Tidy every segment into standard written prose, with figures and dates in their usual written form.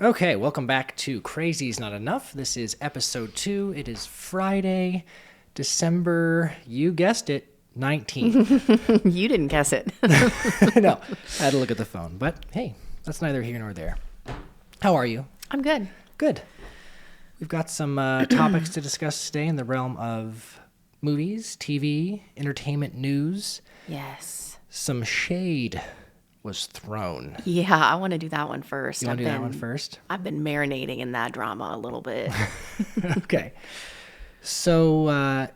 Okay, welcome back to Crazy's Not Enough. This is episode 2. It is Friday, December, you guessed it, 19th. You didn't guess it. No, I had to look at the phone. But hey, that's neither here nor there. How are you? I'm good. Good. We've got some topics to discuss today in the realm of movies, TV, entertainment news. Yes. Some shade was thrown. Yeah, I want to do that one first. You want to do that one first? I've been marinating in that drama a little bit. Okay. So, I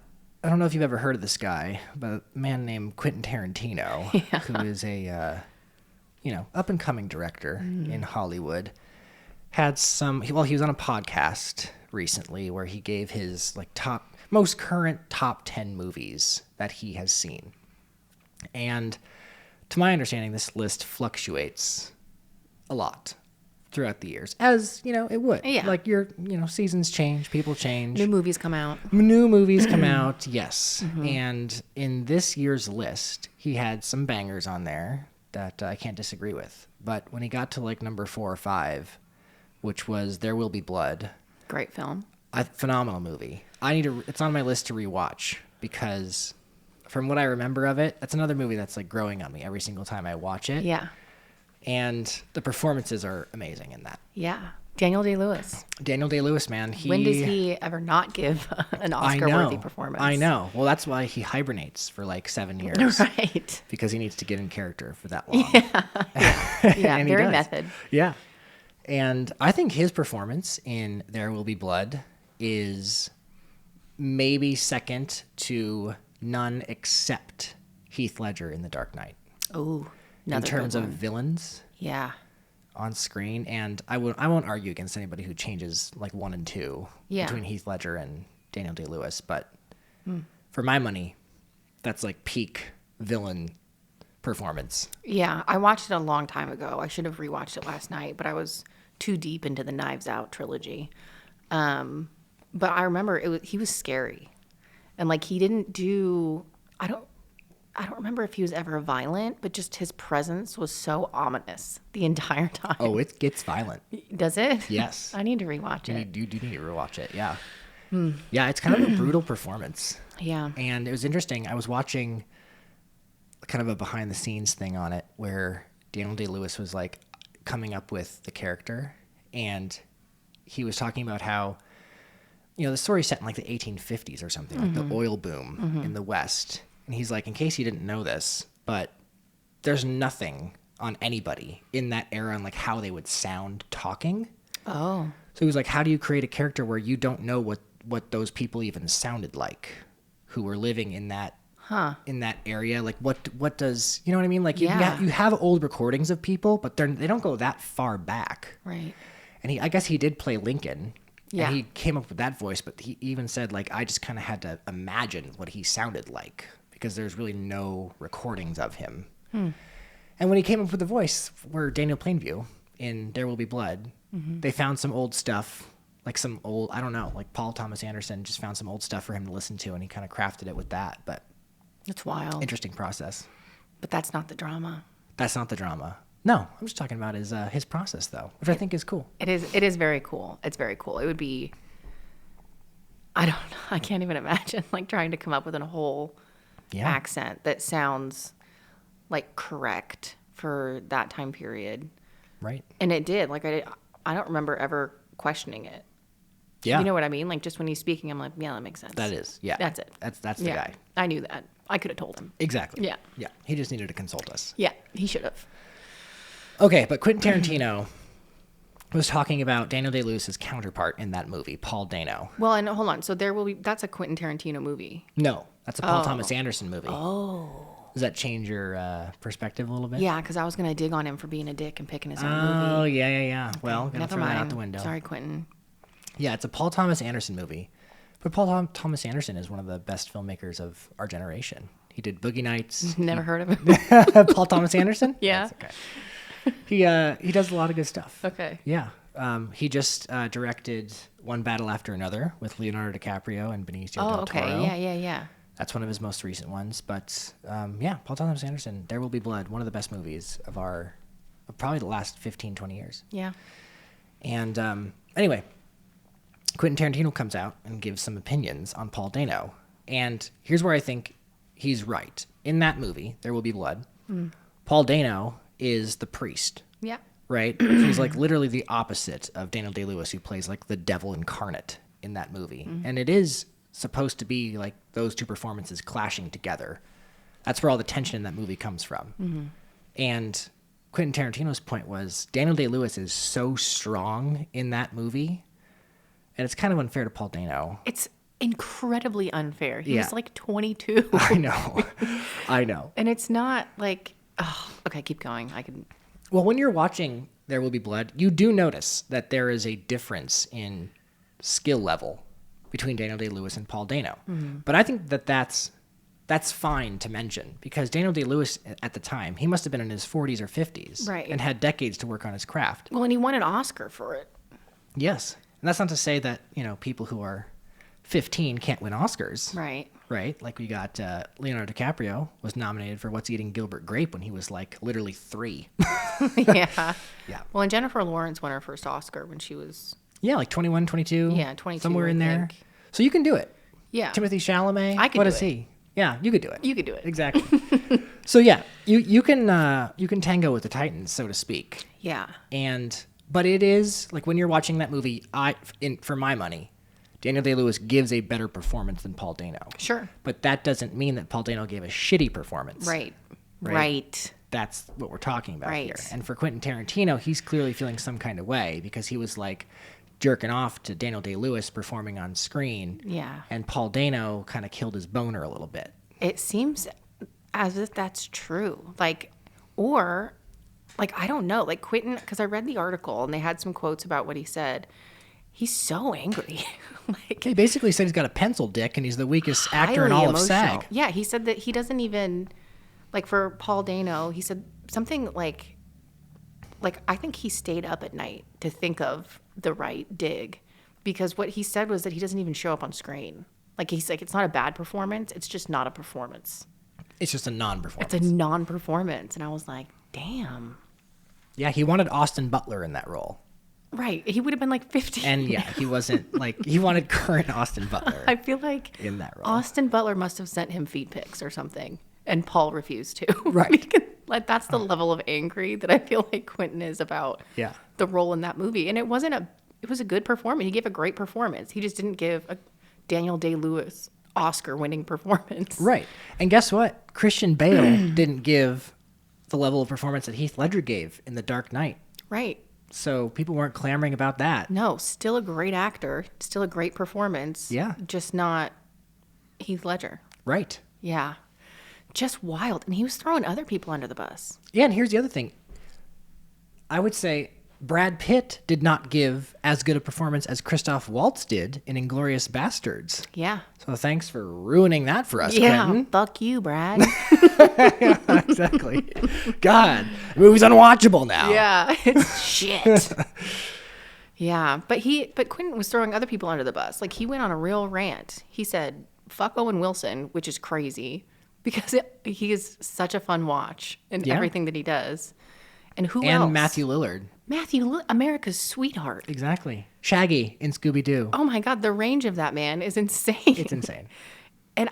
don't know if you've ever heard of this guy, but a man named Quentin Tarantino, who is a, up-and-coming director in Hollywood, had he was on a podcast recently where he gave his most current top 10 movies that he has seen. And to my understanding, this list fluctuates a lot throughout the years, as it would. Yeah. Like seasons change, people change. New movies come out. New movies come out, yes. Mm-hmm. And in this year's list, he had some bangers on there that I can't disagree with. But when he got to number 4 or 5, which was There Will Be Blood. Great film. Phenomenal movie. It's on my list to rewatch because from what I remember of it, that's another movie that's growing on me every single time I watch it. Yeah. And the performances are amazing in that. Yeah. Daniel Day-Lewis. Daniel Day-Lewis, man. When does he ever not give an Oscar-worthy performance? I know. Well, that's why he hibernates for 7 years. Right. Because he needs to get in character for that long. Yeah, very method. Yeah. And I think his performance in There Will Be Blood is maybe second to none except Heath Ledger in The Dark Knight. Oh, in terms of villains. Yeah. On screen, and I won't argue against anybody who changes 1 and 2 between Heath Ledger and Daniel Day-Lewis, but for my money, that's peak villain performance. Yeah, I watched it a long time ago. I should have rewatched it last night, but I was too deep into the Knives Out trilogy. But I remember he was scary, and he didn't do. I don't remember if he was ever violent, but just his presence was so ominous the entire time. Oh, it gets violent. Does it? Yes. I need to rewatch it. You do need to rewatch it, yeah. Yeah, it's kind of a brutal performance. Yeah. And it was interesting. I was watching kind of a behind-the-scenes thing on it where Daniel Day-Lewis was, coming up with the character, and he was talking about how, the story's set in, the 1850s or something, the oil boom in the West. And he's like, in case you didn't know this, but there's nothing on anybody in that era on how they would sound talking. Oh. So he was like, how do you create a character where you don't know what those people even sounded like who were living in that in that area? What does, you know what I mean? You have old recordings of people, but they don't go that far back. Right. And I guess he did play Lincoln. Yeah. And he came up with that voice, but he even said, I just kind of had to imagine what he sounded like, because there's really no recordings of him. And when he came up with the voice for Daniel Plainview in There Will Be Blood, they found some old stuff, some old, I don't know, Paul Thomas Anderson just found some old stuff for him to listen to, and he kind of crafted it with that. But it's wild. Interesting process. But that's not the drama. That's not the drama. No, I'm just talking about his process, though, which I think is cool. It is very cool. It's very cool. It would be, I don't know, I can't even imagine trying to come up with a whole accent that sounds correct for that time period. Right. And it did. I don't remember ever questioning it. Yeah. You know what I mean? Just when he's speaking, I'm like, yeah, that makes sense. That is. Yeah. That's it. That's the guy. I knew that. I could have told him. Exactly. Yeah. Yeah. He just needed to consult us. Yeah, he should have. Okay, but Quentin Tarantino was talking about Daniel Day-Lewis's counterpart in that movie, Paul Dano. Well, and hold on. So that's a Quentin Tarantino movie. No, that's a Paul Thomas Anderson movie. Oh. Does that change your perspective a little bit? Yeah, because I was going to dig on him for being a dick and picking his own movie. Oh, yeah. Okay. Well, gonna never throw mind. that out the window. Sorry, Quentin. Yeah, it's a Paul Thomas Anderson movie. But Paul Thomas Anderson is one of the best filmmakers of our generation. He did Boogie Nights. Never heard of him. Paul Thomas Anderson? Yeah. That's okay. He does a lot of good stuff. Okay. Yeah. He just directed One Battle After Another with Leonardo DiCaprio and Benicio del Toro. Oh, okay. Yeah. That's one of his most recent ones. But Paul Thomas Anderson, There Will Be Blood, one of the best movies of probably the last 15, 20 years. Yeah. And anyway, Quentin Tarantino comes out and gives some opinions on Paul Dano. And here's where I think he's right. In that movie, There Will Be Blood, Paul Dano is the priest. Yeah. Right? He's like literally the opposite of Daniel Day-Lewis, who plays like the devil incarnate in that movie. And it is supposed to be like those two performances clashing together. That's where all the tension in that movie comes from. And Quentin Tarantino's point was Daniel Day-Lewis is so strong in that movie, and it's kind of unfair to Paul Dano. It's incredibly unfair. He Yeah. was like 22. I know. I know. And it's not like, oh, okay, keep going. I can. Well, when you're watching There Will Be Blood, you do notice that there is a difference in skill level between Daniel Day-Lewis and Paul Dano. But I think that that's fine to mention because Daniel Day-Lewis at the time, he must have been in his 40s or 50s Right. and had decades to work on his craft. Well, and he won an Oscar for it. Yes. And that's not to say that, people who are 15 can't win Oscars. Right. Right? Like we got Leonardo DiCaprio was nominated for What's Eating Gilbert Grape when he was like literally 3. Yeah. Yeah. Well, and Jennifer Lawrence won her first Oscar when she was. Yeah, like 21, 22. Yeah, 22, Somewhere I in there. think. So you can do it. Yeah. Timothy Chalamet. I could What do is it. he? Yeah, you could do it. You could do it. Exactly. So yeah, you can tango with the Titans, so to speak. Yeah. But it is like when you're watching that movie, for my money, Daniel Day-Lewis gives a better performance than Paul Dano. Sure. But that doesn't mean that Paul Dano gave a shitty performance. Right. Right. Right. That's what we're talking about Right. here. And for Quentin Tarantino, he's clearly feeling some kind of way because he was like jerking off to Daniel Day-Lewis performing on screen. Yeah. And Paul Dano kind of killed his boner a little bit. It seems as if that's true. I don't know. Like Quentin, because I read the article and they had some quotes about what he said. He's so angry. He basically said he's got a pencil dick and he's the weakest actor in highly all of emotional. SAG. Yeah, he said that he doesn't even, for Paul Dano, he said something like I think he stayed up at night to think of the right dig because what he said was that he doesn't even show up on screen. He's like, it's not a bad performance. It's just not a performance. It's just a non-performance. It's a non-performance. And I was like, damn. Yeah, he wanted Austin Butler in that role. Right. He would have been like 15. And yeah, he wasn't he wanted current Austin Butler I feel like in that role. Austin Butler must have sent him feed pics or something. And Paul refused to. Right. Because, that's the level of angry that I feel like Quentin is about the role in that movie. And it was a good performance. He gave a great performance. He just didn't give a Daniel Day-Lewis Oscar-winning performance. Right. And guess what? Christian Bale didn't give the level of performance that Heath Ledger gave in The Dark Knight. Right. So people weren't clamoring about that. No, still a great actor, still a great performance. Yeah. Just not Heath Ledger. Right. Yeah. Just wild. And he was throwing other people under the bus. Yeah, and here's the other thing. I would say Brad Pitt did not give as good a performance as Christoph Waltz did in Inglourious Bastards. Yeah. So thanks for ruining that for us, Yeah. Quentin. Fuck you, Brad. Yeah, exactly. God, the movie's unwatchable now. Yeah. It's shit. Yeah. But Quentin was throwing other people under the bus. He went on a real rant. He said, fuck Owen Wilson, which is crazy because he is such a fun watch in everything that he does. And who else? And Matthew Lillard. America's sweetheart. Exactly. Shaggy in Scooby-Doo. Oh my God, the range of that man is insane. It's insane. And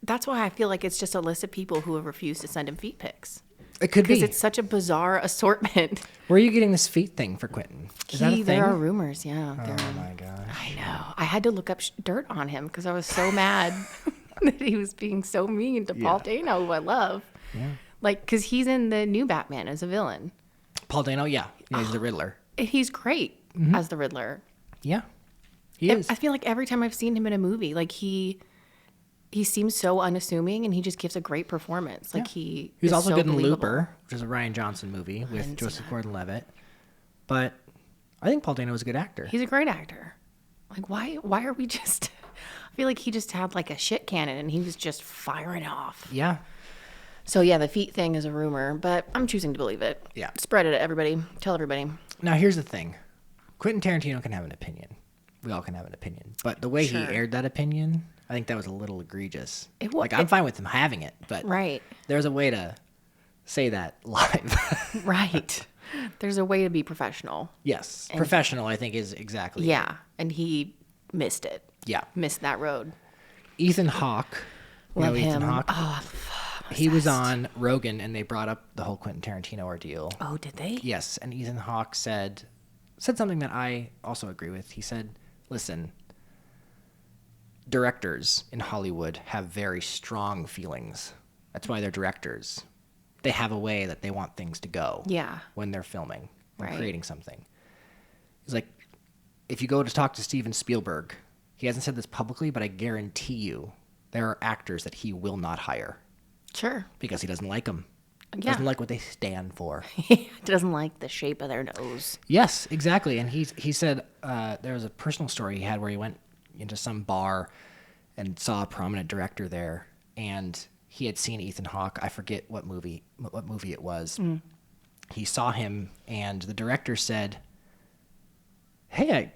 that's why I feel like it's just a list of people who have refused to send him feet pics. It could be. Because it's such a bizarre assortment. Where are you getting this feet thing for Quentin? Is that a thing? There are rumors, yeah. Oh my gosh. I know. I had to look up dirt on him because I was so mad that he was being so mean to Paul Dano, who I love. Yeah. Because he's in the new Batman as a villain. Paul Dano, yeah. He's the Riddler. He's great as the Riddler. Yeah. He is. I feel like every time I've seen him in a movie, he seems so unassuming and he just gives a great performance. He was also so good in believable. Looper, which is a Rian Johnson movie with Joseph Gordon-Levitt. But I think Paul Dano is a good actor. He's a great actor. Why are we just... I feel like he just had a shit cannon and he was just firing off. Yeah. So yeah, the feet thing is a rumor, but I'm choosing to believe it. Yeah. Spread it, everybody. Tell everybody. Now, here's the thing. Quentin Tarantino can have an opinion. We all can have an opinion. But the way he aired that opinion, I think that was a little egregious. I'm fine with him having it, but Right. there's a way to say that live. Right. There's a way to be professional. Yes. Professional, I think, is exactly it. Yeah. And he missed it. Yeah. Missed that road. Ethan Hawke. Love him. Ethan Hawke? Oh, He was on Rogan, and they brought up the whole Quentin Tarantino ordeal. Oh, did they? Yes, and Ethan Hawke said something that I also agree with. He said, listen, directors in Hollywood have very strong feelings. That's why they're directors. They have a way that they want things to go when they're filming and creating something. He's like, if you go to talk to Steven Spielberg, he hasn't said this publicly, but I guarantee you there are actors that he will not hire. Sure. Because he doesn't like them. Yeah. Doesn't like what they stand for. He doesn't like the shape of their nose. Yes, exactly. And he said there was a personal story he had where he went into some bar and saw a prominent director there, and he had seen Ethan Hawke. I forget what movie it was. He saw him, and the director said, "Hey,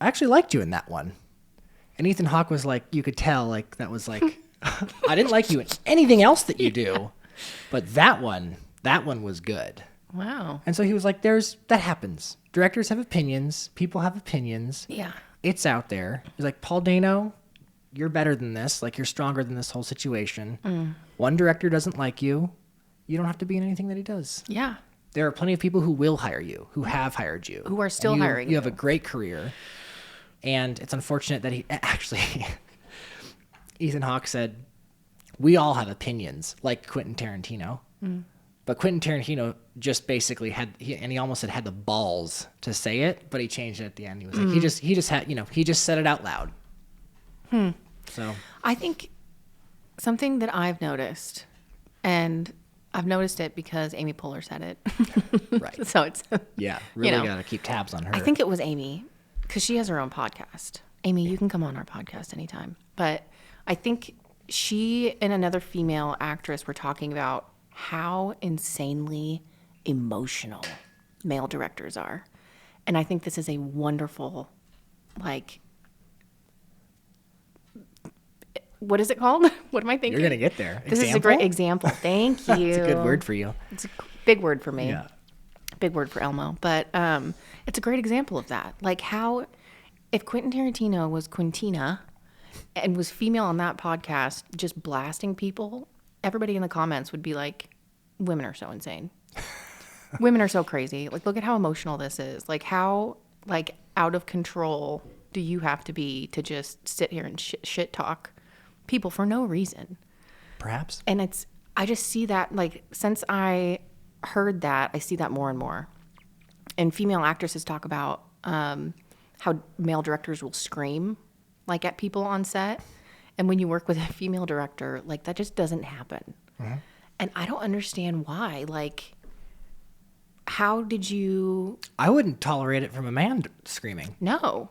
I actually liked you in that one." And Ethan Hawke was like, you could tell, like that was like, I didn't like you in anything else that you do, but that one was good. Wow. And so he was like, that happens. Directors have opinions. People have opinions. Yeah. It's out there. He's like, Paul Dano, you're better than this. Like, you're stronger than this whole situation. One director doesn't like you. You don't have to be in anything that he does. Yeah. There are plenty of people who will hire you, who have hired you. Who are still hiring you. You have a great career. And it's unfortunate that he actually, Ethan Hawke said, we all have opinions, like Quentin Tarantino. But Quentin Tarantino just basically he almost had the balls to say it, but he changed it at the end. He was like, he just said it out loud. So I think something that I've noticed, and I've noticed it because Amy Poehler said it. Right. So it's really got to keep tabs on her. I think it was Amy, because she has her own podcast. Amy, you can come on our podcast anytime. But I think she and another female actress were talking about how insanely emotional male directors are. And I think this is a wonderful, like, what is it called? What am I thinking? You're going to get there. This is a great example. Thank you. It's a good word for you. It's a big word for me. Yeah. Big word for Elmo. But it's a great example of that. Like how, if Quentin Tarantino was Quintina and was female on that podcast just blasting people, everybody in the comments would be like, women are so insane. Women are so crazy. Like, look at how emotional this is. Like, how, like, out of control do you have to be to just sit here and shit talk people for no reason? Perhaps. And I just see that, like, since I heard that, I see that more and more. And female actresses talk about how male directors will scream, like, at people on set. And when you work with a female director, like, that just doesn't happen. Mm-hmm. And I don't understand why. Like, how did you... I wouldn't tolerate it from a man screaming. No.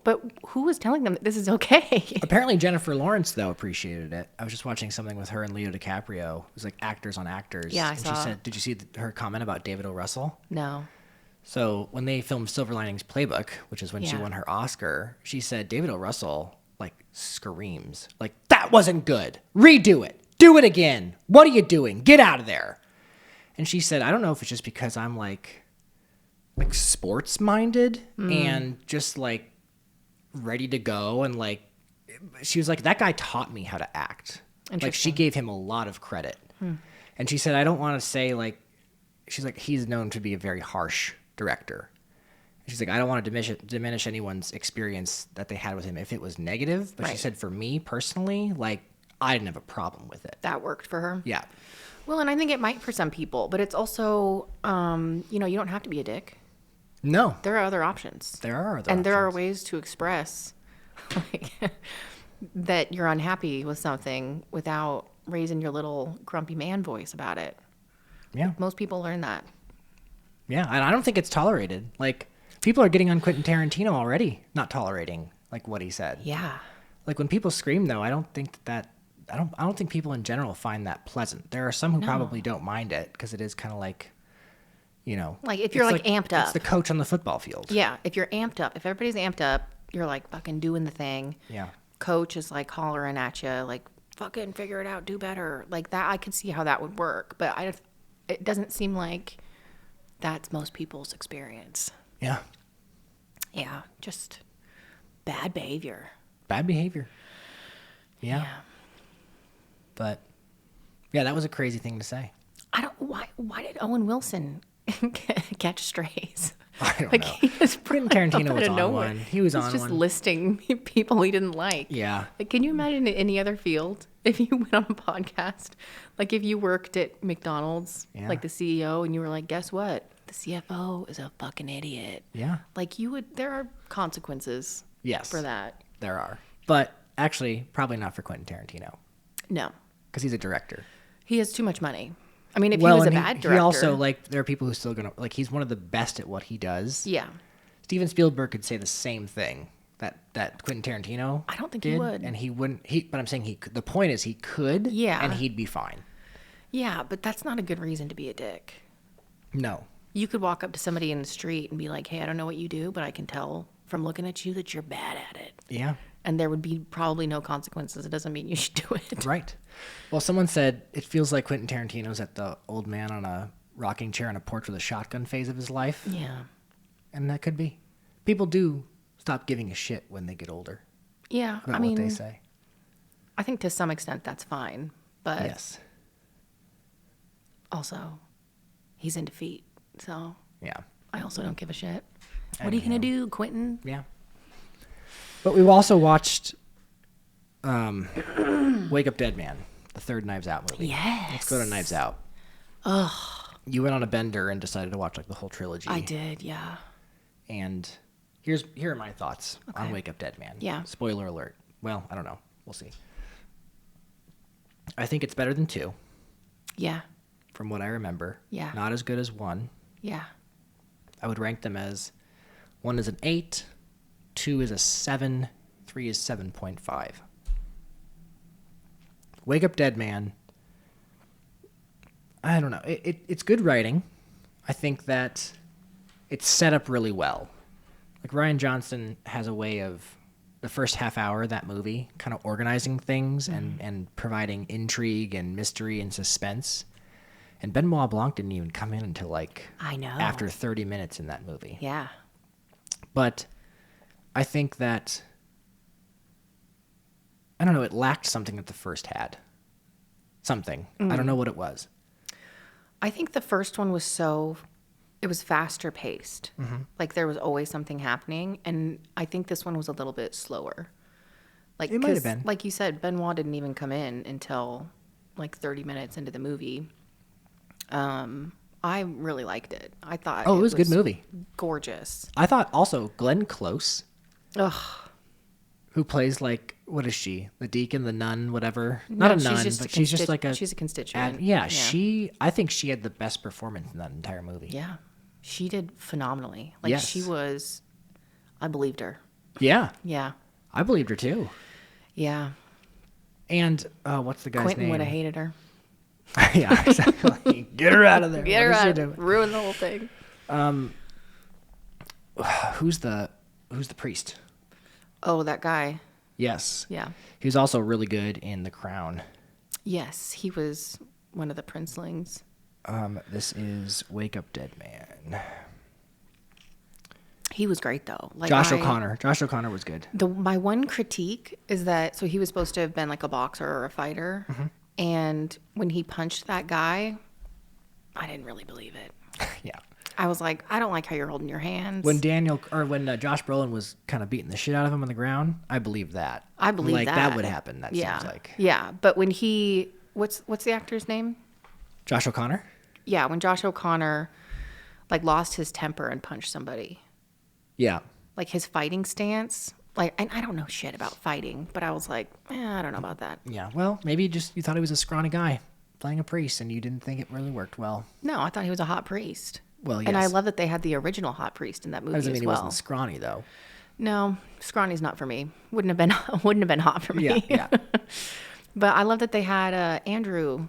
But who was telling them that this is okay? Apparently Jennifer Lawrence, though, appreciated it. I was just watching something with her and Leo DiCaprio. It was like actors on actors. Yeah, I saw. She said, did you see her comment about David O. Russell? No. So when they filmed Silver Linings Playbook, which is when she won her Oscar, she said David O. Russell, like, screams. Like, that wasn't good. Redo it. Do it again. What are you doing? Get out of there. And she said, I don't know if it's just because I'm like sports minded and just like ready to go. And like, she was like, that guy taught me how to act. Like, she gave him a lot of credit. And she said, I don't want to say like, she's like, he's known to be a very harsh director. She's like, I don't want to diminish anyone's experience that they had with him if it was negative. But she said, for me personally, like, I didn't have a problem with it. That worked for her? Yeah. Well, and I think it might for some people, but it's also, you don't have to be a dick. No. There are other options. There are other and options. there are ways to express like, that you're unhappy with something without raising your little grumpy man voice about it. Yeah. Most people learn that. Yeah, and I don't think it's tolerated. Like, people are getting on Quentin Tarantino already, not tolerating like what he said. Yeah. Like, when people scream, though, I don't think I don't think people in general find that pleasant. There are some who probably don't mind it because it is kind of like, like if you're like amped up. It's the coach on the football field. Yeah, if you're amped up, if everybody's amped up, you're like fucking doing the thing. Yeah. Coach is like hollering at you, like fucking figure it out, do better. Like that, I could see how that would work, but it doesn't seem like That's most people's experience. Yeah. Yeah, just bad behavior. Bad behavior. Yeah. But yeah, that was a crazy thing to say. I don't. Why did Owen Wilson catch strays? I don't Like know. he was Quentin Tarantino was on nowhere. one. He was on just one. listing people he didn't like. Yeah. Like, can you imagine in any other field if you went on a podcast? Like if you worked at McDonald's, Yeah. like the CEO, and you were like, guess what? The CFO is a fucking idiot. Yeah. Like you would. There are consequences. Yes. For that. There are. But actually, probably not for Quentin Tarantino. No. Because he's a director. He has too much money. I mean, if he was a bad director. He also, like, there are people who still gonna, like, he's one of the best at what he does. Yeah. Steven Spielberg could say the same thing that Quentin Tarantino I don't think did, he would. and he wouldn't. But I'm saying he could. The point is he could. Yeah. And he'd be fine. Yeah, but that's not a good reason to be a dick. No. You could walk up to somebody in the street and be like, hey, I don't know what you do, but I can tell from looking at you that you're bad at it. Yeah. And there would be probably no consequences. It doesn't mean you should do it. Right. Well, someone said it feels like Quentin Tarantino's at the old man on a rocking chair on a porch with a shotgun phase of his life. Yeah. And that could be. People do stop giving a shit when they get older Yeah. about I mean, what they say. I think to some extent that's fine. But Yes. also, he's in defeat. So Yeah. I also don't give a shit. What are you going to do, Quentin? Yeah. But we've also watched Wake Up Dead Man, the third Knives Out movie. Yes. Let's go to Knives Out. Ugh. You went on a bender and decided to watch like the whole trilogy. I did, yeah. And here are my thoughts on Wake Up Dead Man. Yeah. Spoiler alert. Well, I don't know. We'll see. I think it's better than 2, Yeah. from what I remember. Yeah. Not as good as 1. Yeah. I would rank them as 1 is an 8, 2 is a 7, 3 is 7.5. Wake Up Dead Man. I don't know. It's good writing. I think that it's set up really well. Like Rian Johnson has a way of the first half hour of that movie kind of organizing things and providing intrigue and mystery and suspense. And Benoit Blanc didn't even come in until like I know. after 30 minutes in that movie. Yeah. But I think that, I don't know, it lacked something that the first had. Something. I don't know what it was. I think the first one was it was faster paced. Like there was always something happening. And I think this one was a little bit slower. Like, It might have been. Like you said, Benoit didn't even come in until like 30 minutes into the movie. I really liked it. I thought It was a good movie. Gorgeous. I thought also Glenn Close, Ugh. who plays like, what is she? The deacon, the nun, whatever. No, Not a she's nun, just but a she's just like a... she's a constituent. Yeah, I think she had the best performance in that entire movie. Yeah. She did phenomenally. Like Yes. she was, I believed her. Yeah, Yeah. I believed her too. Yeah. And what's the guy's Quentin name? would have hated her. Yeah, exactly. Get her out of there. Get her What is she out. doing? Ruin the whole thing. Who's the priest? Oh, that guy. Yes. Yeah. He was also really good in The Crown. Yes, he was one of the princelings. This is Wake Up Dead Man. He was great though. Like Josh O'Connor. Josh O'Connor was good. My one critique is that so he was supposed to have been like a boxer or a fighter, and when he punched that guy, I didn't really believe it. Yeah. I was like, I don't like how you're holding your hands. When Josh Brolin was kind of beating the shit out of him on the ground, I believe that. I believe like that. that would happen. That yeah. seems like. Yeah, but when he what's the actor's name? Josh O'Connor. Yeah, when Josh O'Connor like lost his temper and punched somebody. Yeah. Like his fighting stance. Like, and I don't know shit about fighting, but I was like, I don't know about that. Yeah. Well, maybe you thought he was a scrawny guy playing a priest, and you didn't think it really worked well. No, I thought he was a hot priest. Well, yes. And I love that they had the original hot priest in that movie That doesn't mean as he well. wasn't scrawny though. No, scrawny's not for me. Wouldn't have been hot for me. Yeah. Yeah. But I love that they had Andrew.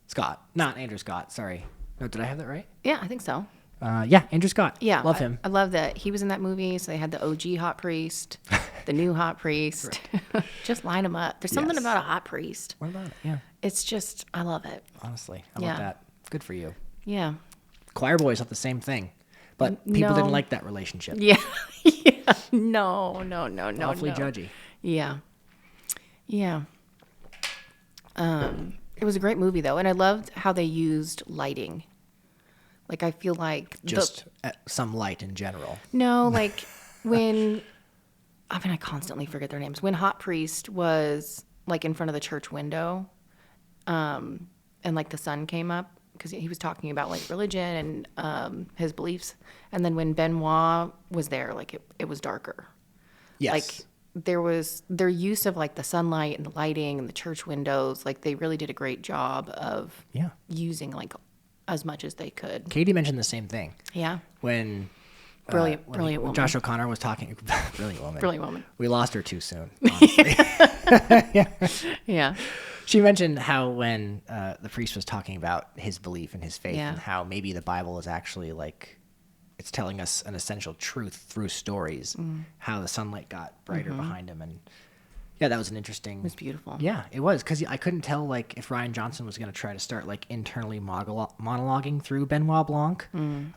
Scott, not Andrew Scott. Sorry. No, did I have that right? Yeah, I think so. Yeah, Andrew Scott. Yeah, Love him. I love that he was in that movie. So they had the OG hot priest, the new hot priest. Just line them up. There's something Yes. about a hot priest. What about it? Yeah. It's just, I love it. Honestly, I Yeah. love that. Good for you. Yeah. Choir boys thought the same thing, but people didn't like that relationship. Yeah. Yeah. No. Awfully judgy. Yeah. Yeah. It was a great movie though, and I loved how they used lighting. Like I feel like Just some light in general. No, like when I constantly forget their names. When Hot Priest was like in front of the church window, and like the sun came up because he was talking about like religion and his beliefs, and then when Benoit was there, like it was darker. Yes. Like there was their use of like the sunlight and the lighting and the church windows. Like they really did a great job of using like as much as they could. Katie mentioned the same thing. Yeah. When brilliant woman. Josh O'Connor was talking. Brilliant woman. We lost her too soon, honestly. Yeah. She mentioned how when the priest was talking about his belief and his faith and how maybe the Bible is actually like, it's telling us an essential truth through stories, how the sunlight got brighter behind him. And yeah, that was an interesting. It was beautiful. Yeah, it was. Because I couldn't tell like if Rian Johnson was going to try to start like internally monologuing through Benoit Blanc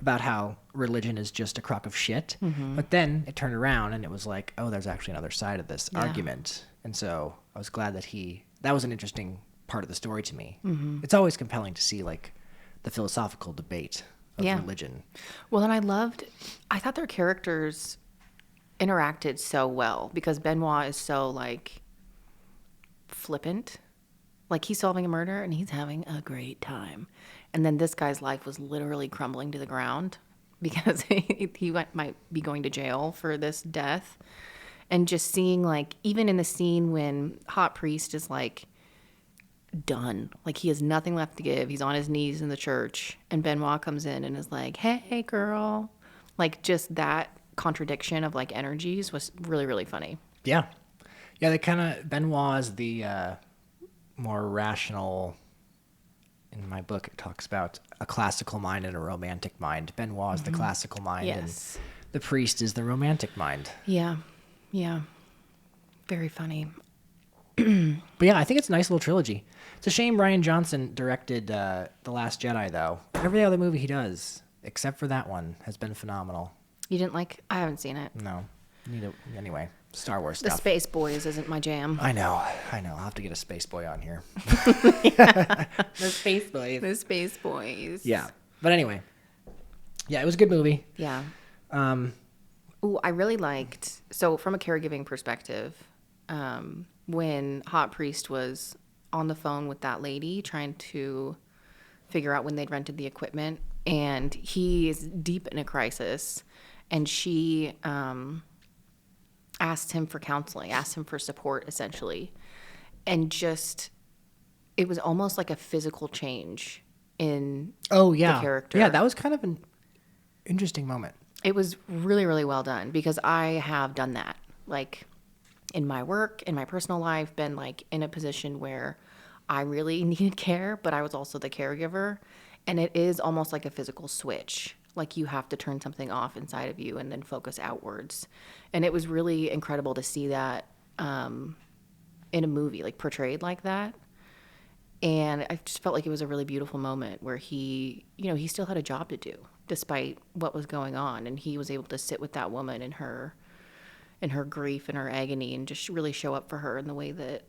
about how religion is just a crock of shit. But then it turned around and it was like, oh, there's actually another side of this argument. And so I was glad that that was an interesting part of the story to me. It's always compelling to see like the philosophical debate of religion. Well, and I thought their characters interacted so well because Benoit is so like flippant. Like he's solving a murder and he's having a great time. And then this guy's life was literally crumbling to the ground because he might be going to jail for this death. And just seeing like, even in the scene when Hot Priest is like done, like he has nothing left to give. He's on his knees in the church and Benoit comes in and is like, hey girl, like just that contradiction of like energies was really, really funny. Yeah. Yeah. They kind of, Benoit is the more rational. In my book, it talks about a classical mind and a romantic mind. Benoit is the classical mind and the priest is the romantic mind. Yeah. Yeah. Very funny. But yeah, I think it's a nice little trilogy. It's a shame Rian Johnson directed The Last Jedi, though. Every other movie he does, except for that one, has been phenomenal. You didn't like? I haven't seen it. No. Anyway, Star Wars The stuff. Space Boys isn't my jam. I know. I'll have to get a Space Boy on here. The Space Boys. The Space Boys. Yeah. But anyway. Yeah, it was a good movie. Yeah. Ooh, I really liked, so from a caregiving perspective, when Hot Priest was on the phone with that lady trying to figure out when they'd rented the equipment, and he is deep in a crisis, and she asked him for counseling, asked him for support, essentially. And just, it was almost like a physical change in the character. Yeah, that was kind of an interesting moment. It was really, really well done because I have done that. Like in my work, in my personal life, been like in a position where I really needed care, but I was also the caregiver. And it is almost like a physical switch. Like you have to turn something off inside of you and then focus outwards. And it was really incredible to see that in a movie, like portrayed like that. And I just felt like it was a really beautiful moment where he still had a job to do despite what was going on. And he was able to sit with that woman in her grief and her agony and just really show up for her in the way that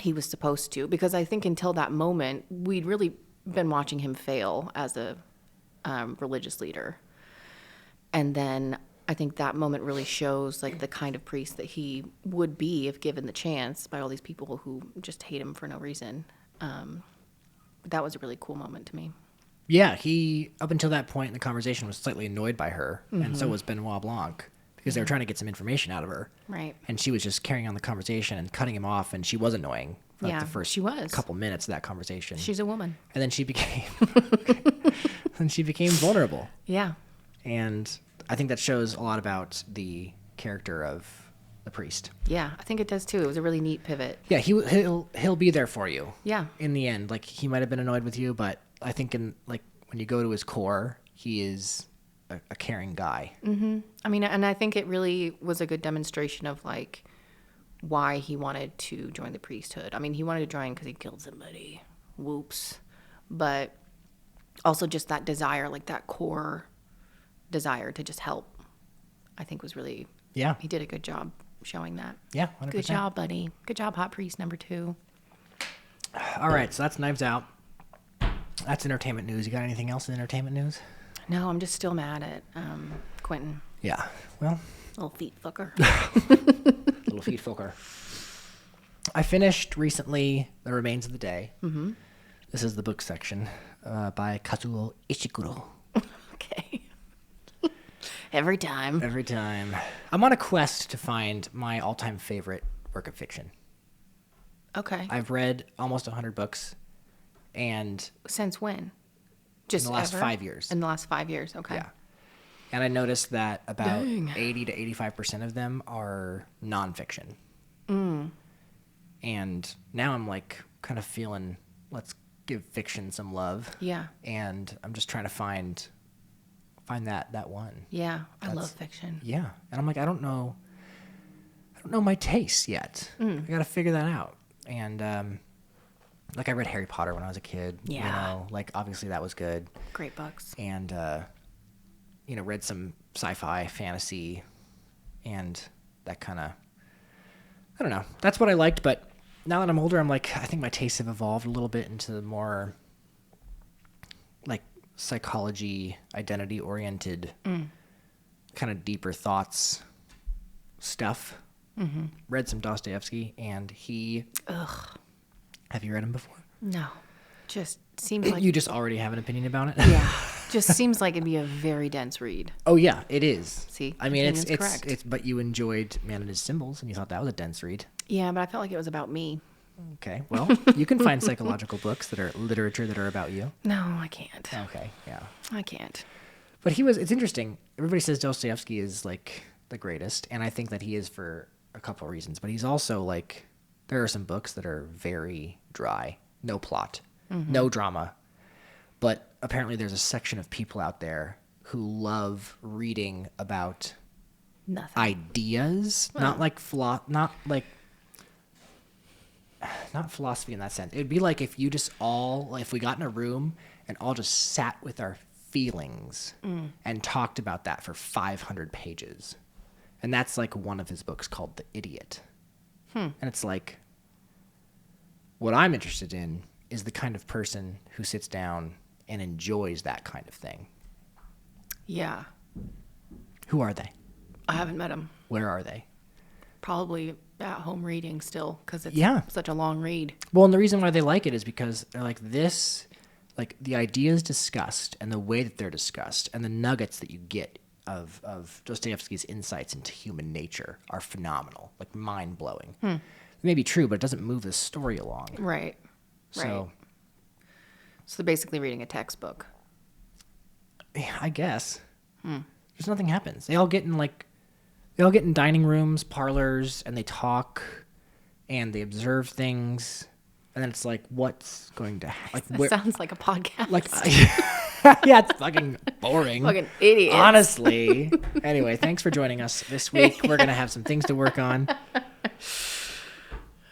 he was supposed to. Because I think until that moment, we'd really been watching him fail as a religious leader. And then I think that moment really shows like the kind of priest that he would be if given the chance by all these people who just hate him for no reason. That was a really cool moment to me. Yeah, he, up until that point in the conversation, was slightly annoyed by her, and so was Benoit Blanc, because they were trying to get some information out of her. Right. And she was just carrying on the conversation and cutting him off, and she was annoying for like the first couple minutes of that conversation. She's a woman. And then she became vulnerable. Yeah. And I think that shows a lot about the character of the priest. Yeah, I think it does too. It was a really neat pivot. Yeah, he'll be there for you. Yeah. In the end, like he might have been annoyed with you, but I think in like when you go to his core, he is a caring guy. Mm-hmm. I mean, and I think it really was a good demonstration of like why he wanted to join the priesthood. I mean, he wanted to join because he killed somebody. Whoops. But Also, just that desire, like that core desire to just help, I think was really, Yeah. he did a good job showing that. Yeah, 100%. Good job, buddy. Good job, Hot Priest number 2. All right, so that's Knives Out. That's entertainment news. You got anything else in entertainment news? No, I'm just still mad at Quentin. Yeah, well. Little feet fucker. Little feet fucker. I finished recently The Remains of the Day. Mm-hmm. This is the book section by Kazuo Ishiguro. Okay. Every time. Every time. I'm on a quest to find my all-time favorite work of fiction. Okay. I've read almost 100 books, and Since when? Just in the last ever? 5 years. In the last 5 years, okay. Yeah. And I noticed that about Dang. 80 to 85% of them are nonfiction. And now I'm like kind of feeling, let's give fiction some love. Yeah. And I'm just trying to find that one. Yeah, I love fiction. Yeah. And I'm like, I don't know my tastes yet. I got to figure that out. And like I read Harry Potter when I was a kid. Yeah. You know, like obviously that was good. Great books. And you know, read some sci-fi, fantasy, and that kind of, I don't know. That's what I liked, but now that I'm older, I'm like, I think my tastes have evolved a little bit into the more like psychology, identity-oriented, kind of deeper thoughts stuff. Mm-hmm. Read some Dostoevsky, and he... Ugh. Have you read him before? No. Just seems like... You just already have an opinion about it? Yeah. Just seems like it'd be a very dense read. Oh, yeah, it is. See? I mean, it's correct. but you enjoyed Man and His Symbols, and you thought that was a dense read. Yeah, but I felt like it was about me. Okay, well, you can find psychological books that are literature that are about you. No, I can't. Okay, yeah. I can't. But it's interesting. Everybody says Dostoevsky is like the greatest, and I think that he is for a couple of reasons. But he's also like, there are some books that are very dry, no plot, no drama. But apparently there's a section of people out there who love reading about Nothing. ideas, not philosophy in that sense. It would be like if you just if we got in a room and all just sat with our feelings and talked about that for 500 pages. And that's like one of his books called The Idiot. And it's like, what I'm interested in is the kind of person who sits down and enjoys that kind of thing. Yeah. Who are they? I haven't met him. Where are they? Probably at home reading still because it's such a long read. Well, and the reason why they like it is because they're like this, like the ideas discussed and the way that they're discussed and the nuggets that you get of Dostoevsky's insights into human nature are phenomenal, like mind-blowing. It may be true, but it doesn't move the story along. Right. So they're basically reading a textbook. Yeah, I guess. Just nothing happens. They all get in dining rooms, parlors, and they talk, and they observe things, and then it's like, what's going to happen? That sounds like a podcast. Like, yeah, it's fucking boring. Fucking idiot. Honestly. Anyway, thanks for joining us this week. We're gonna have some things to work on.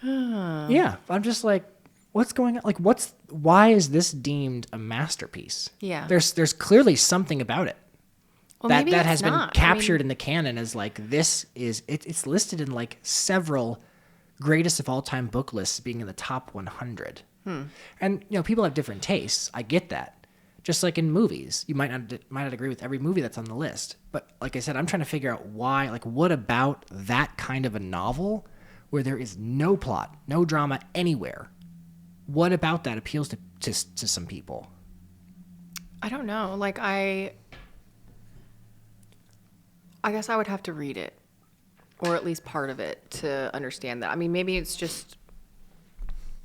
Yeah, I'm just like, what's going on? Like, why is this deemed a masterpiece? Yeah. There's clearly something about it. Well, that maybe that it's has been not. captured in the canon as like it's listed in like several greatest of all time book lists being in the top 100. And you know, people have different tastes. I get that. Just like in movies, you might not agree with every movie that's on the list. But like I said, I'm trying to figure out why. Like, what about that kind of a novel where there is no plot, no drama anywhere? What about that appeals to some people? I don't know. Like I guess I would have to read it, or at least part of it, to understand that. I mean, maybe it's just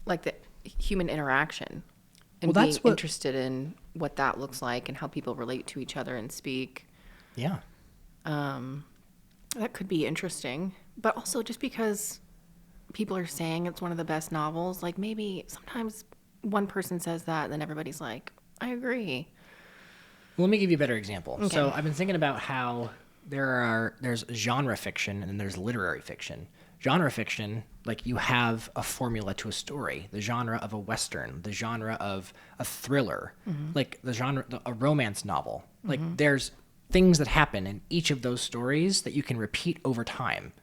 like the human interaction and being interested in what that looks like and how people relate to each other and speak. Yeah. That could be interesting. But also just because people are saying it's one of the best novels, like maybe sometimes one person says that and then everybody's like, I agree. Well, let me give you a better example. Okay. So I've been thinking about how there's genre fiction and there's literary fiction. Genre fiction, like you have a formula to a story, the genre of a Western, the genre of a thriller, like the genre, a romance novel. Like there's things that happen in each of those stories that you can repeat over time.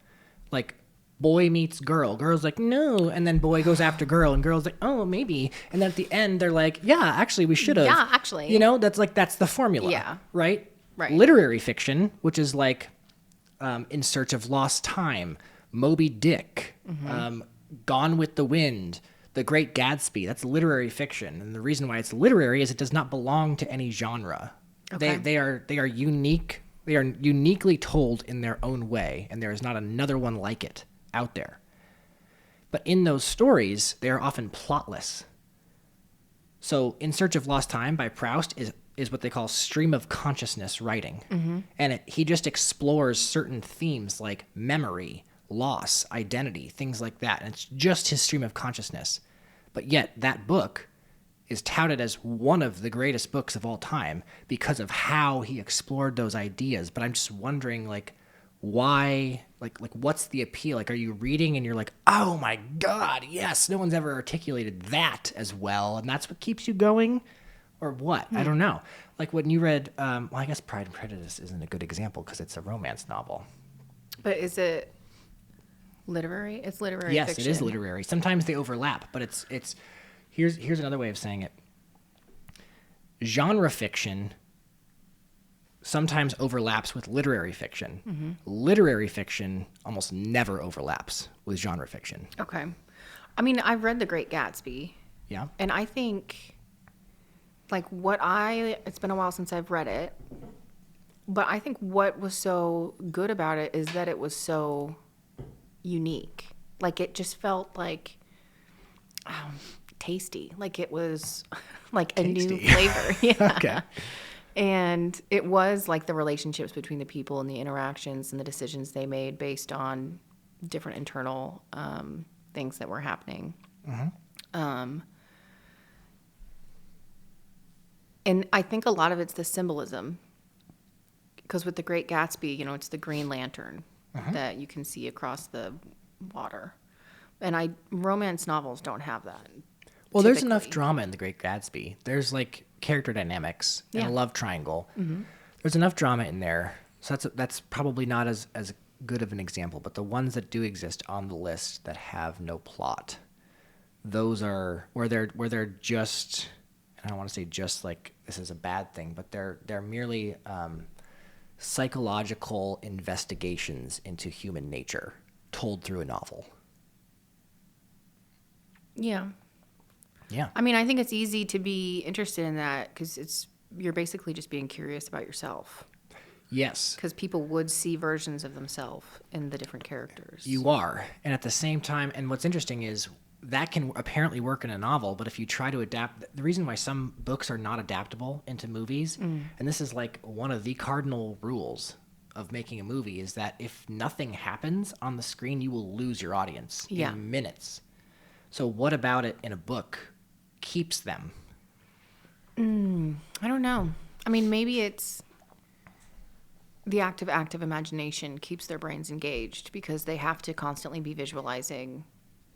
Like boy meets girl, girl's like, no. And then boy goes after girl and girl's like, oh, maybe. And then at the end, they're like, yeah, actually we should have. Yeah, actually. You know, that's the formula. Yeah. Right? Right. Literary fiction, which is like In Search of Lost Time, Moby Dick, Gone with the Wind, The Great Gatsby. That's literary fiction, and the reason why it's literary is it does not belong to any genre. Okay. They are unique. They are uniquely told in their own way, and there is not another one like it out there. But in those stories, they are often plotless. So, In Search of Lost Time by Proust is what they call stream of consciousness writing, and he just explores certain themes like memory, loss, identity, things like that. And it's just his stream of consciousness. But yet that book is touted as one of the greatest books of all time because of how he explored those ideas. But I'm just wondering, like, why, like what's the appeal? Like, are you reading and you're like, oh my God, yes, no one's ever articulated that as well, and that's what keeps you going? Or what? I don't know. Like when you read, well, I guess Pride and Prejudice isn't a good example because it's a romance novel. But is it literary? It's literary Yes, fiction. it is literary. Sometimes they overlap, but it's here's another way of saying it. Genre fiction sometimes overlaps with literary fiction. Literary fiction almost never overlaps with genre fiction. Okay. I mean, I've read The Great Gatsby. Yeah. And I think, like, it's been a while since I've read it, but I think what was so good about it is that it was so unique. Like, it just felt like tasty. Like, it was like tasty. A new flavor. Yeah. Okay. And it was like the relationships between the people and the interactions and the decisions they made based on different internal things that were happening. And I think a lot of it's the symbolism. Because with The Great Gatsby, it's the Green Lantern that you can see across the water. And romance novels don't have that. Well, there's enough drama in The Great Gatsby. There's like character dynamics and a love triangle. There's enough drama in there. So that's probably not as good of an example. But the ones that do exist on the list that have no plot, those are where they're just, and I don't want to say just like this is a bad thing, but they're merely psychological investigations into human nature told through a novel. Yeah. Yeah. I mean, I think it's easy to be interested in that because you're basically just being curious about yourself. Yes. Because people would see versions of themselves in the different characters. You are. And at the same time, and what's interesting is that can apparently work in a novel, but if you try to adapt, the reason why some books are not adaptable into movies, and this is like one of the cardinal rules of making a movie, is that if nothing happens on the screen, you will lose your audience in minutes. So what about it in a book keeps them? I don't know. I mean, maybe it's the active imagination keeps their brains engaged because they have to constantly be visualizing.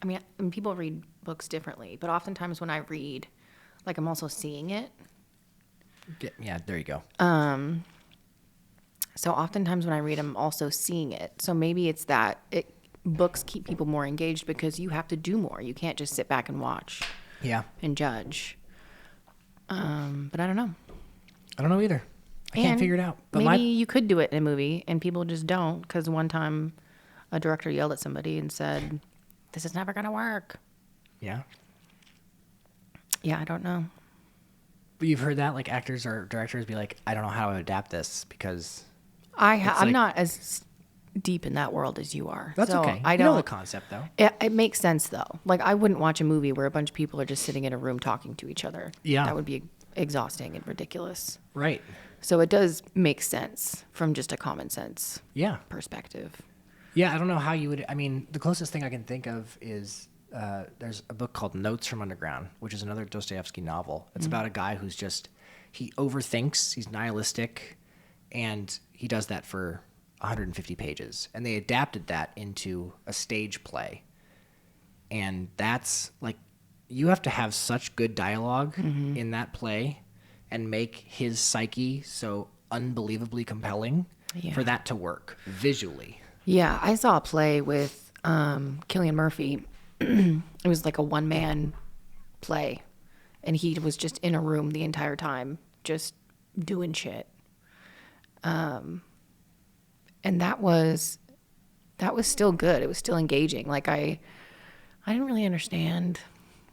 I mean, people read books differently, but oftentimes when I read, like, I'm also seeing it. Yeah, there you go. So oftentimes when I read, I'm also seeing it. So maybe it's that books keep people more engaged because you have to do more. You can't just sit back and watch. Yeah. And judge. But I don't know. I don't know either. I can't figure it out. But maybe you could do it in a movie and people just don't, because one time a director yelled at somebody and said, "This is never going to work." Yeah. Yeah, I don't know. But you've heard that, like, actors or directors be like, I don't know how to adapt this because I'm not as deep in that world as you are. That's so okay. I You don't know the concept, though. It makes sense, though. Like, I wouldn't watch a movie where a bunch of people are just sitting in a room talking to each other. Yeah. That would be exhausting and ridiculous. Right. So it does make sense from just a common sense perspective. Yeah, I don't know how you would. I mean, the closest thing I can think of is there's a book called Notes from Underground, which is another Dostoevsky novel. It's about a guy who's he overthinks, he's nihilistic, and he does that for 150 pages, and they adapted that into a stage play. And that's like, you have to have such good dialogue in that play and make his psyche so unbelievably compelling for that to work visually. Yeah, I saw a play with Cillian Murphy. It was like a one-man play, and he was just in a room the entire time, just doing shit. And that was still good. It was still engaging. Like I didn't really understand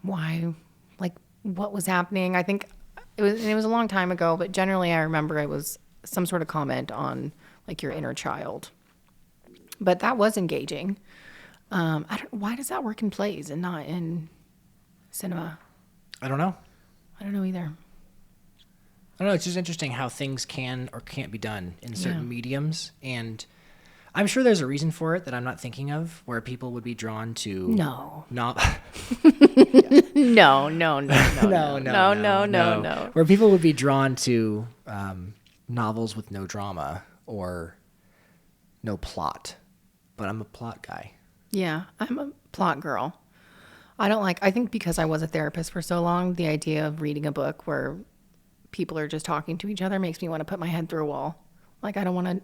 why, like what was happening. I think it was a long time ago, but generally I remember it was some sort of comment on like your inner child. But that was engaging. Why does that work in plays and not in cinema? I don't know. I don't know either. I don't know. It's just interesting how things can or can't be done in certain mediums. And I'm sure there's a reason for it that I'm not thinking of, where people would be drawn to... No. No. No. Where people would be drawn to novels with no drama or no plot. But I'm a plot guy. Yeah, I'm a plot girl. I think because I was a therapist for so long, the idea of reading a book where people are just talking to each other makes me want to put my head through a wall. Like, I don't want to...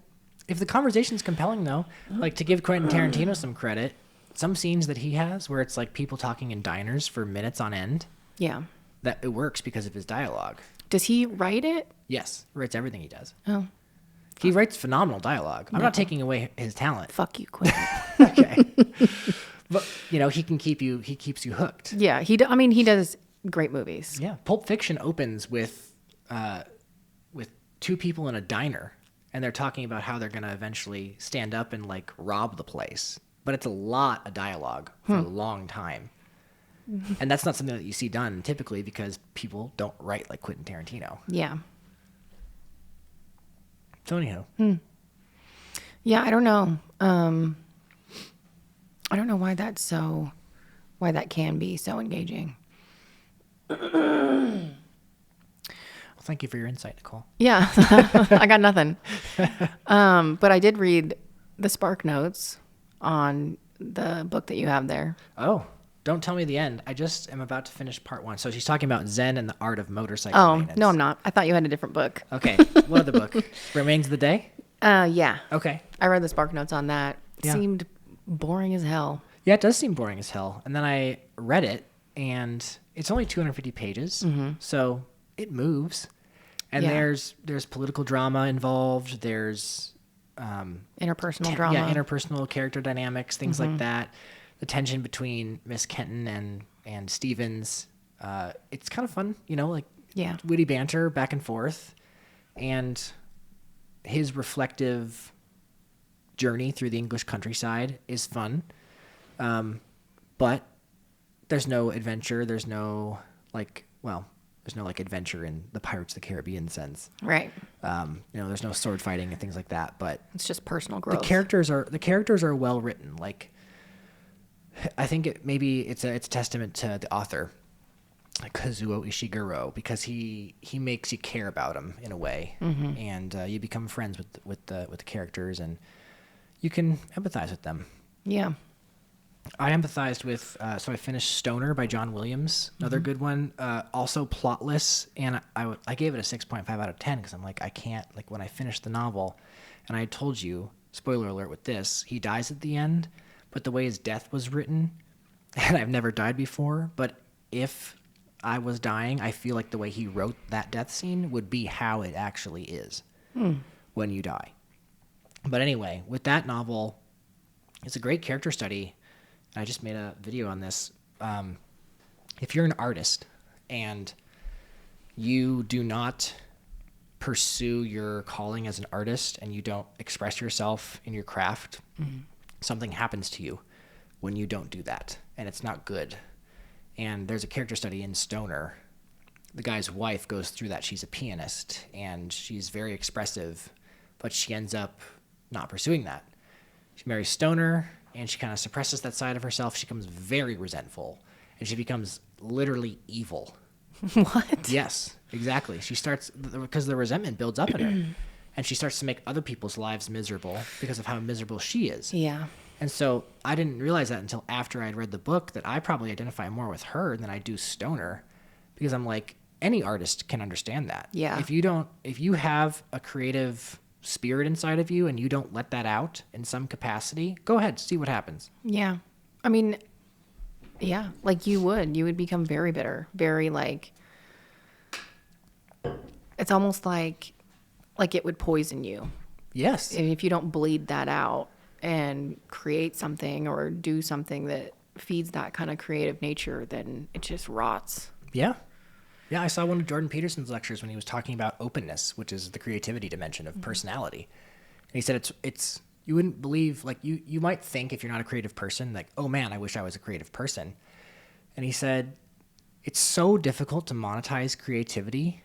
If the conversation's compelling, though, like to give Quentin Tarantino some credit, some scenes that he has where it's like people talking in diners for minutes on end. Yeah. That it works because of his dialogue. Does he write it? Yes. Writes everything he does. Oh. He writes phenomenal dialogue. I'm not taking away his talent. Fuck you, Quentin. Okay. But, he keeps you hooked. Yeah, he does great movies. Yeah. Pulp Fiction opens with two people in a diner, and they're talking about how they're going to eventually stand up and like rob the place. But it's a lot of dialogue for a long time. And that's not something that you see done typically because people don't write like Quentin Tarantino. Yeah. So anyhow. Yeah, I don't know. I don't know why that can be so engaging. Well, thank you for your insight, Nicole. Yeah, I got nothing. But I did read the Spark Notes on the book that you have there. Oh, don't tell me the end. I just am about to finish part 1. So she's talking about Zen and the art of motorcycle maintenance. No, I'm not. I thought you had a different book. Okay. What other book? Remains of the Day? Yeah. Okay. I read the Spark Notes on that. It seemed boring as hell. Yeah, it does seem boring as hell. And then I read it, and it's only 250 pages, so it moves. And there's political drama involved. There's interpersonal drama. Yeah, interpersonal character dynamics, things like that. The tension between Miss Kenton and Stevens. It's kind of fun, witty banter back and forth. And his reflective journey through the English countryside is fun. But there's no adventure. There's no adventure in the Pirates of the Caribbean sense. Right. There's no sword fighting and things like that, but it's just personal growth. The characters are well written. Like, I think it's a testament to the author, Kazuo Ishiguro, because he makes you care about him in a way, and you become friends with the characters, and you can empathize with them. Yeah. I empathized with, so I finished Stoner by John Williams, another good one, also plotless, and I gave it a 6.5 out of 10 because I'm like, I can't, like when I finished the novel, and I told you, spoiler alert with this, he dies at the end, but the way his death was written, and I've never died before, but if I was dying, I feel like the way he wrote that death scene would be how it actually is when you die. But anyway, with that novel, it's a great character study. I just made a video on this. If you're an artist and you do not pursue your calling as an artist and you don't express yourself in your craft, something happens to you when you don't do that, and it's not good. And there's a character study in Stoner. The guy's wife goes through that. She's a pianist, and she's very expressive, but she ends up not pursuing that. She marries Stoner, and she kind of suppresses that side of herself. She becomes very resentful, and she becomes literally evil. What? Yes, exactly. She starts, because the resentment builds up in her, and she starts to make other people's lives miserable because of how miserable she is. Yeah. And so I didn't realize that until after I'd read the book, that I probably identify more with her than I do Stoner, because I'm like, any artist can understand that. Yeah. If you have a creative spirit inside of you and you don't let that out in some capacity, go ahead, see what happens. Yeah. I mean, yeah, like you would become very bitter, very like, it's almost like it would poison you. Yes. And if you don't bleed that out and create something or do something that feeds that kind of creative nature, then it just rots. Yeah. Yeah, I saw one of Jordan Peterson's lectures when he was talking about openness, which is the creativity dimension of personality. And he said it's you wouldn't believe, like you might think if you're not a creative person, like, oh man, I wish I was a creative person. And he said it's so difficult to monetize creativity,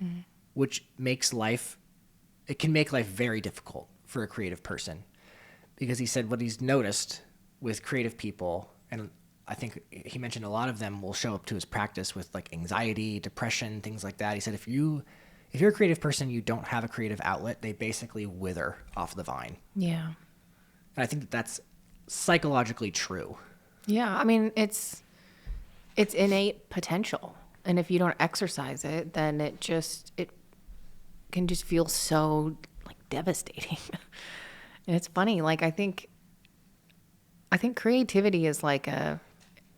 which makes it can make life very difficult for a creative person. Because he said what he's noticed with creative people, and I think he mentioned a lot of them will show up to his practice with like anxiety, depression, things like that. He said if you're a creative person, you don't have a creative outlet, they basically wither off the vine. Yeah. And I think that's psychologically true. Yeah. I mean, it's innate potential. And if you don't exercise it, then it can just feel so like devastating. And it's funny. Like, I think creativity is like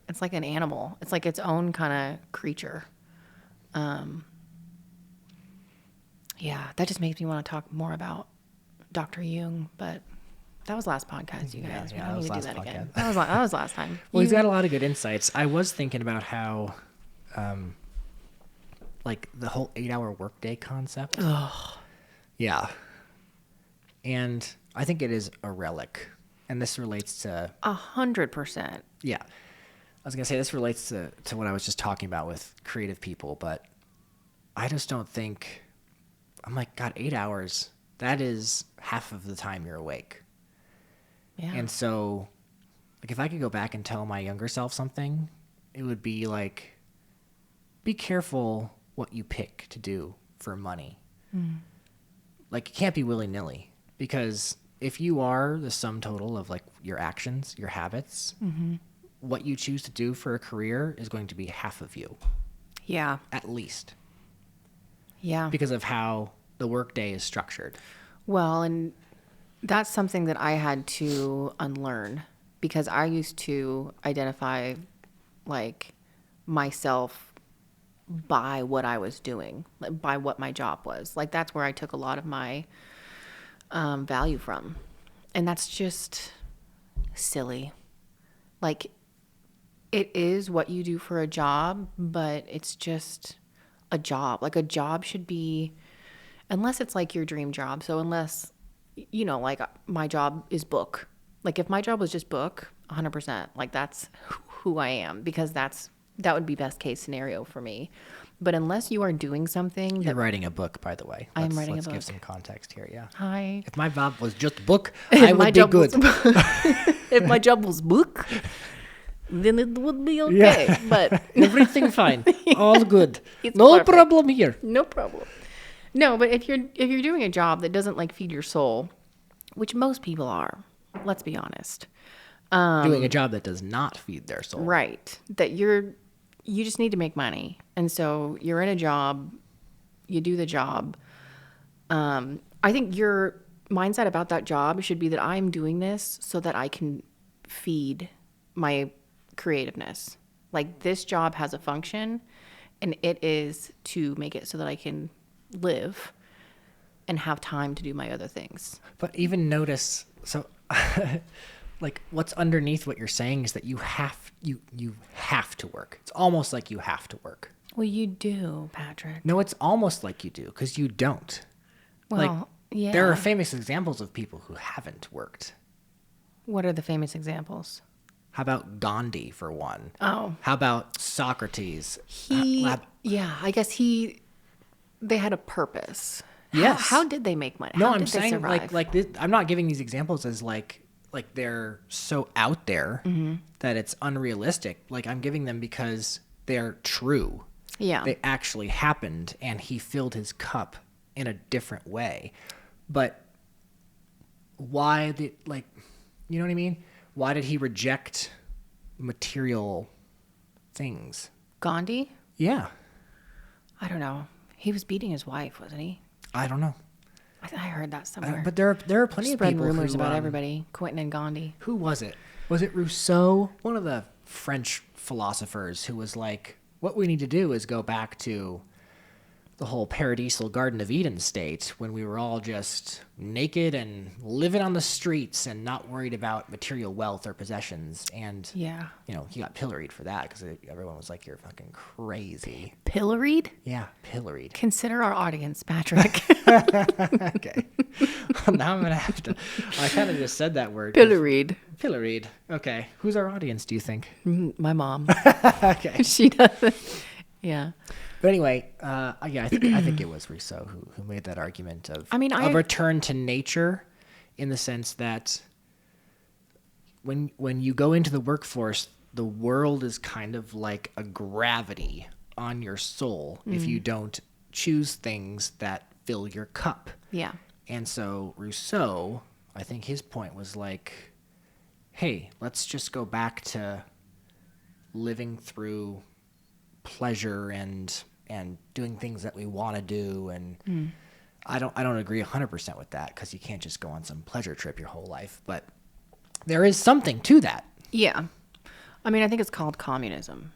it's like an animal. It's like its own kind of creature. Yeah, that just makes me want to talk more about Dr. Jung, but that was last podcast, you guys. Yeah, we don't that was need to do last that again. podcast. That was last time. Well, he's got a lot of good insights. I was thinking about how, like the whole 8-hour workday concept. Ugh. Yeah. And I think it is a relic. And this relates to 100%. Yeah. I was going to say this relates to what I was just talking about with creative people, but I just don't think, I'm like, God, 8 hours, that is half of the time you're awake. Yeah. And so, like, if I could go back and tell my younger self something, it would be like, be careful what you pick to do for money. Like, it can't be willy-nilly, because if you are the sum total of like your actions, your habits, what you choose to do for a career is going to be half of you. Yeah. At least. Yeah. Because of how the workday is structured. Well, and that's something that I had to unlearn, because I used to identify like myself by what I was doing, like by what my job was. Like, that's where I took a lot of my value from. And that's just silly. Like, it is what you do for a job, but it's just a job. Like, a job should be, unless it's like your dream job. So unless, you know, like my job is book. Like, if my job was just book, 100%, like that's who I am, because that would be best case scenario for me. But unless you are doing something You're writing a book, by the way. I'm writing a Let's book. give some context here, yeah. Hi. If my job was just book, I would be good. If my job was book, then it would be okay. Yeah. But everything fine. All good. It's No perfect. problem here. No problem. No, but if you're doing a job that doesn't like feed your soul, which most people are, let's be honest. Doing a job that does not feed their soul. Right. That you just need to make money. And so you're in a job, you do the job. I think your mindset about that job should be that I'm doing this so that I can feed my creativeness. Like, this job has a function, and it is to make it so that I can live and have time to do my other things. But even notice, so like what's underneath what you're saying is that you have to work. It's almost like you have to work. Well, you do, Patrick. No, it's almost like you do, because you don't. Well, yeah. There are famous examples of people who haven't worked. What are the famous examples? How about Gandhi, for one? Oh. How about Socrates? I guess they had a purpose. Yes. How did they make money? No, How I'm did they saying survive? like this, I'm not giving these examples as like they're so out there that it's unrealistic. Like, I'm giving them because they're true. Yeah. They actually happened, and he filled his cup in a different way. But why you know what I mean? Why did he reject material things? Gandhi? Yeah. I don't know. He was beating his wife, wasn't he? I don't know. I heard that somewhere. But there are plenty of Spreading people rumors who, about everybody. Quentin and Gandhi. Who was it? Was it Rousseau? One of the French philosophers who was like, what we need to do is go back to the whole paradisal Garden of Eden state when we were all just naked and living on the streets and not worried about material wealth or possessions. And, Yeah. you know, he got pilloried for that because everyone was like, you're fucking crazy. Pilloried? Yeah, pilloried. Consider our audience, Patrick. Okay. Now I'm going to have to. I kind of just said that word. Pilloried. Pilloried. Okay. Who's our audience, do you think? My mom. Okay. She does. Yeah. But anyway, yeah, I think it was Rousseau who made that argument of a return to nature, in the sense that when you go into the workforce, the world is kind of like a gravity on your soul if you don't choose things that fill your cup. Yeah. And so Rousseau, I think his point was like, hey, let's just go back to living through pleasure and doing things that we want to do. And I don't agree 100% with that, because you can't just go on some pleasure trip your whole life. But there is something to that. Yeah. I mean, I think it's called communism.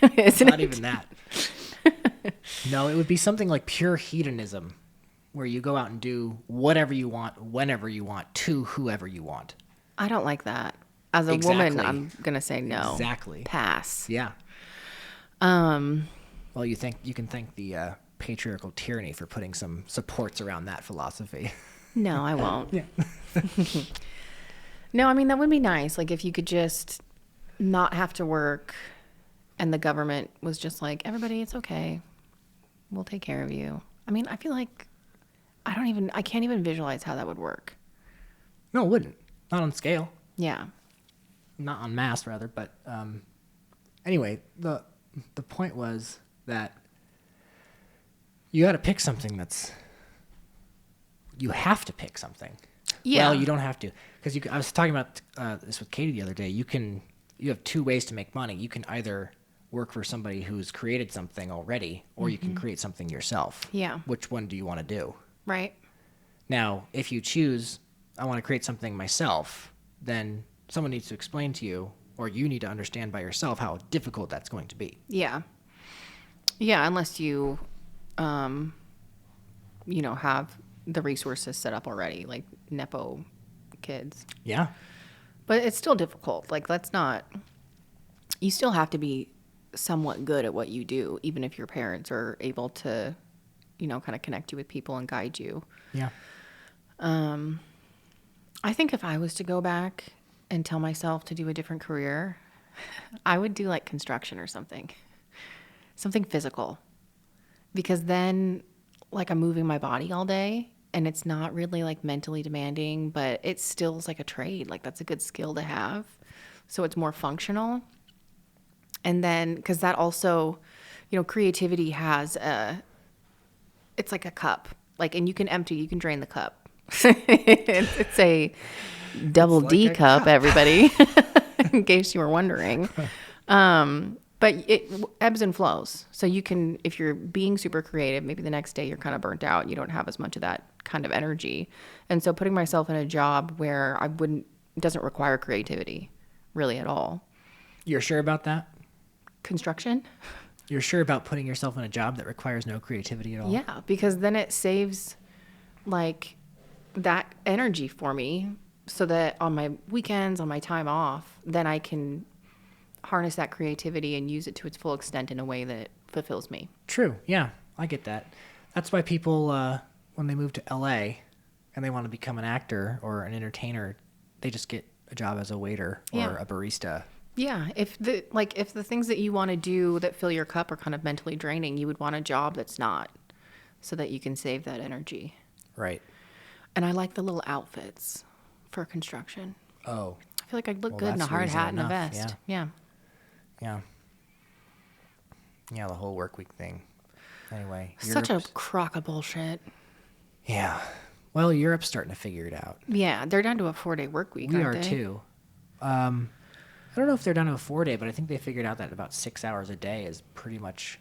It's not even that. No, it would be something like pure hedonism, where you go out and do whatever you want, whenever you want, to whoever you want. I don't like that. As a woman, I'm going to say no. Exactly. Pass. Yeah. Well, you can thank the patriarchal tyranny for putting some supports around that philosophy. No, I won't. Yeah. No, I mean, that would be nice. Like, if you could just not have to work and the government was just like, everybody, it's okay. We'll take care of you. I mean, I feel like I can't even visualize how that would work. No, it wouldn't. Not on scale. Yeah. Not on mass, rather. But anyway, the point was that you got to pick something you have to pick something. Yeah. Well, you don't have to, because I was talking about this with Katie the other day. You have two ways to make money. You can either work for somebody who's created something already, or you can create something yourself. Yeah. Which one do you want to do? Right. Now, if you choose, I want to create something myself, then someone needs to explain to you, or you need to understand by yourself how difficult that's going to be. Yeah. Yeah, unless you, have the resources set up already, like Nepo kids. Yeah. But it's still difficult. Like, you still have to be somewhat good at what you do, even if your parents are able to, kind of connect you with people and guide you. Yeah. I think if I was to go back and tell myself to do a different career, I would do like construction or something physical, because then like I'm moving my body all day and it's not really like mentally demanding, but it still is like a trade. Like, that's a good skill to have. So it's more functional. And then, cause that also, creativity has it's like a cup, like, and you can drain the cup. It's a double D cup, everybody, in case you were wondering. But it ebbs and flows. So you can, if you're being super creative, maybe the next day you're kind of burnt out. You don't have as much of that kind of energy. And so putting myself in a job where it doesn't require creativity really at all. You're sure about that? Construction? You're sure about putting yourself in a job that requires no creativity at all? Yeah, because then it saves like that energy for me, so that on my weekends, on my time off, then I can harness that creativity and use it to its full extent in a way that fulfills me. True. Yeah, I get that. That's why people, when they move to LA and they want to become an actor or an entertainer, they just get a job as a waiter or a barista. Yeah, if the things that you want to do that fill your cup are kind of mentally draining, you would want a job that's not, so that you can save that energy. Right. And I like the little outfits for construction. Oh. I feel like I'd look good in a hard hat and a vest. Yeah. Yeah. Yeah, the whole work week thing. Anyway. Such a crock of bullshit. Yeah. Well, Europe's starting to figure it out. Yeah, they're down to a 4-day work week, We aren't are they? too. I don't know if they're down to a 4-day, but I think they figured out that about 6 hours a day is pretty much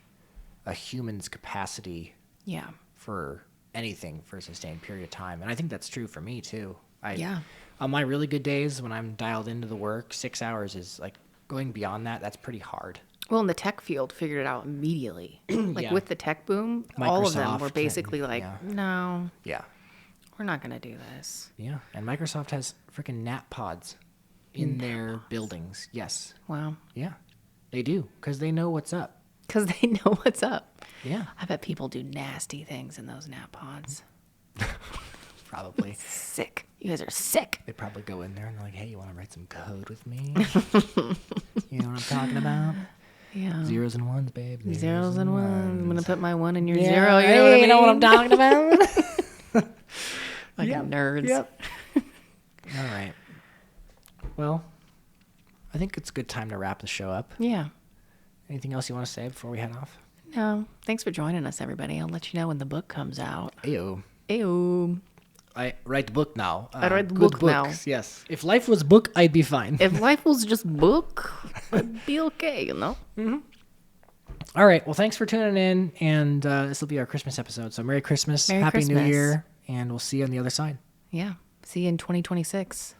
a human's capacity Yeah. for anything for a sustained period of time. And I think that's true for me too. Yeah. On my really good days when I'm dialed into the work, 6 hours is like going beyond that. That's pretty hard. Well, in the tech field, figured it out immediately. Like Yeah. with the tech boom, all of them Microsoft were basically and- like, yeah. no, Yeah. we're not going to do this. Yeah. And Microsoft has freaking nap pods in their buildings. Yes. Wow. Yeah. They do because they know what's up. Because they know what's up. Yeah. I bet people do nasty things in those nap pods. Probably. Sick. You guys are sick. They probably go in there and they're like, hey, you want to write some code with me? You know what I'm talking about? Yeah. Zeros and ones, babe. Zeros and ones. I'm going to put my 1 in your Yeah, 0. You hey, know what I mean? you know what I'm talking about? Like Yep, nerds. Yep. All right. Well, I think it's a good time to wrap the show up. Yeah. Anything else you want to say before we head off? No. Thanks for joining us, everybody. I'll let you know when the book comes out. Ayo. Ew. I write the book now. I write the good book now. books, yes. If life was book, I'd be fine. If life was just book, it'd be okay, you know? All right. Well, thanks for tuning in. And this will be our Christmas episode. So Merry Christmas. Merry Happy New Christmas. Year. And we'll see you on the other side. Yeah. See you in 2026.